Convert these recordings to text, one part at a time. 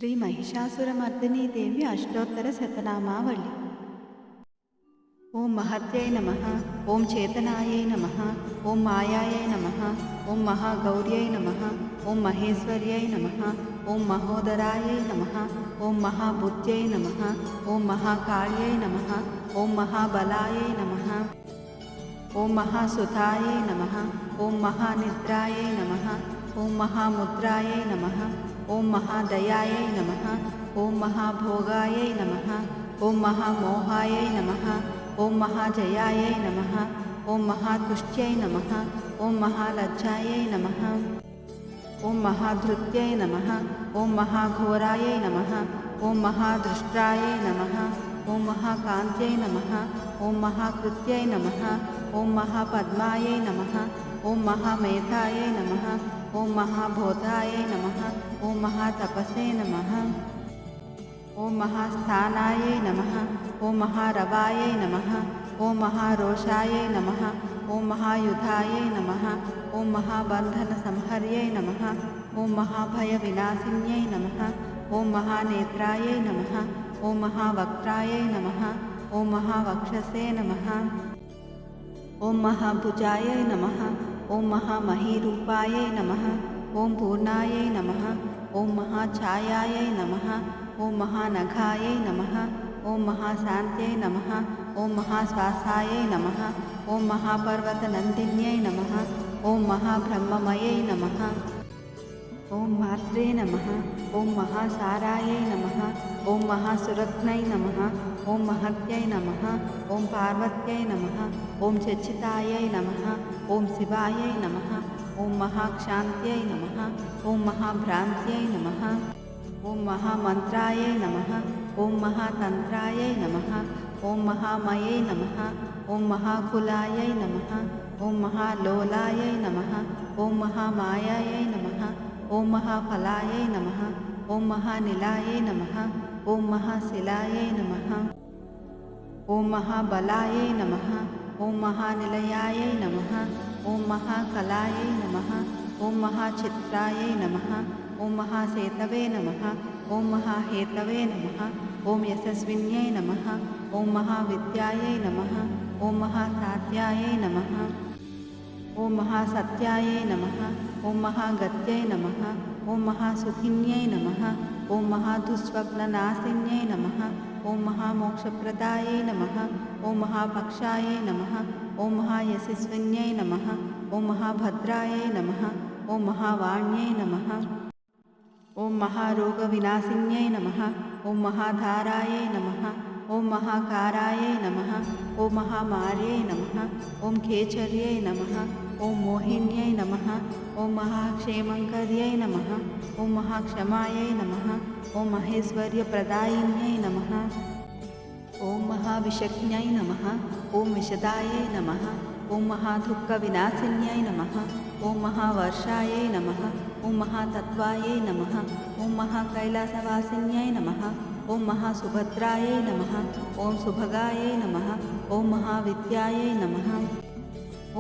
శ్రీ మహిషాసురమర్దినీ దేవి అష్టోత్తర శతనామావళి. ఓం మహత్యై నమః, ఓం చేతనాయై నమః, ఓం మాయాయై నమః, ఓం మహాగౌర్యై నమః, ఓం మహేశ్వర్యై నమః, ఓం మహోదరాయై నమః, ఓం మహాబుద్ధ్యై నమః, ఓం మహాకాళ్యై నమః, ఓం మహాబలాయై నమః, ఓం మహాసుతాయై నమః, ఓం మహానిద్రాయై నమః, ఓం మహాముద్రాయై నమః, ఓం మహాదయాయై నమః, ఓం మహాభోగాయై నమః, ఓం మహామోహాయై నమః, ఓం మహాజయాయై నమః, ఓం మహాతుష్ట్యై నమః, ఓం మహాలజ్జాయై నమః, ఓం మహాధృత్యై నమః, ఓం మహాఘోరాయై నమః, ఓం మహాదృష్ట్రాయై నమః, ఓం మహాకాంత్యై నమః, ఓం మహాకృత్యై నమః, ఓం మహాపద్మాయై నమః, ఓం మహామేధాయై నమః, ఓం మహాబోధాయై నమః, ఓం మహాతపసే నమః, ఓం మహాస్థానాయై నమః, ఓం మహారవాయై నమః, ఓం మహారోషాయై నమః, ఓం మహాయుధాయై నమః, ఓం మహాబంధన సంహర్యై నమః, ఓం మహాభయ వినాశిన్యై నమః, ఓం మహానేత్రాయై నమః, ఓం మహావక్త్రాయై నమః, ఓం మహావక్షసే నమః, ఓం మహాభుజాయై నమః, ఓం మహామహీరూపాయై నమః, ఓం పూర్ణాయై నమః, ఓం మహాఛాయాయై నమః, ఓం మహానఘాయై నమః, ఓం మహాశాంత్యై నమః, ఓం మహాశ్వాసాయై నమః, ఓం మహాపర్వతనందిన్యై నమః, ఓం మహాబ్రహ్మమయై నమః, ఓం మాత్రే నమః, ఓం మహాసారాయై నమః, ఓం మహాసురత్నై నమః, ఓం మహత్యై నమః, ఓం పార్వత్యై నమః, ఓం చచ్చితాయై నమః, ఓం శివాయై నమః, ఓం మహాక్షాంత్యై నమః, ఓం మహాభ్రాంత్యై నమః, ఓం మహామంత్రాయై నమః, ఓం మహాతంత్రాయై నమః, ఓం మహామయై నమః, ఓం మహాకులాయై నమః, ఓం మహాలోలాయై నమః, ఓం మహామాయాయై నమః, ఓం మహాఫలాయై నమః, ఓం మహానిలాయై నమః, ఓం మహాశిలాయై నమః, ఓం మహాబలాయై నమః, ఓం మహానిలయాయై నమః, ఓం మహాకలాయై నమః, ఓం మహాచిత్రాయై నమః, ఓం మహాసేతవే నమః, ఓం మహాహేతవే నమః, ఓం యశస్విన్యై నమః, ఓం మహావిద్యాయై నమః, ఓం మహాసాధ్యాయై నమః, ఓం మహాసత్యాయై నమః, ఓం మహాగత్యై నమః, ఓం మహాసుఖిన్యై నమః, ఓం మహాదుస్వప్ననాశిన్యై నమః, ఓం మహామోక్షప్రదాయై నమః, ఓం మహాపక్షాయై నమః, ఓం మహాయశస్విన్యై నమః, ఓం మహాభద్రాయై నమః, ఓం మహావాణ్యై నమః, ఓం మహారోగవినాశిన్యై నమః, ఓం మహాధారాయై నమః, ఓం మహాకారాయై నమః, ఓం మహామార్యై నమః, ఓం ఖేచర్యై నమః, ఓం మోహిన్యై నమః, ఓం మహాక్షేమంకర్యై నమః, ఓం మహాక్షమాయై నమః, ఓం మహేశ్వర్యప్రదాయిన్యై నమః, ఓం మహావిషజ్ఞై నమః, ఓం విశదాయై నమః, ఓం మహాదుఃఖవినాశిన్యై నమః, ఓం మహావర్షాయై నమః, ఓం మహాతత్వాయై నమః, ఓం మహాకైలాసవాసిన్యై నమః, ఓం మహాసుభద్రాయై నమః, ఓం సుభగాయై నమః, ఓం మహావిద్యాయై నమః,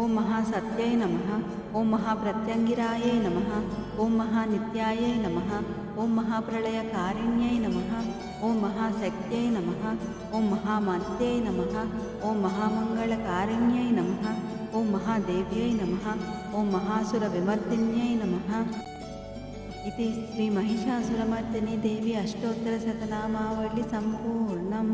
ఓం మహాసత్యై నమః, ఓం మహాప్రత్యంగిరాయై నమః, ఓం మహానిత్యాయై నమః, ఓం మహాప్రళయకారిణ్యై నమః, ఓం మహాశక్త్యై నమః, ఓం మహామత్యై నమః, ఓం మహామంగళకారిణ్యై నమః, ఓం మహాదేవ్యై నమః, ఓం మహాసురవిమర్దిన్యై నమః. ఇది శ్రీ మహిషాసురమర్దినీ దేవి అష్టోత్తర శతనామావళి సంపూర్ణం.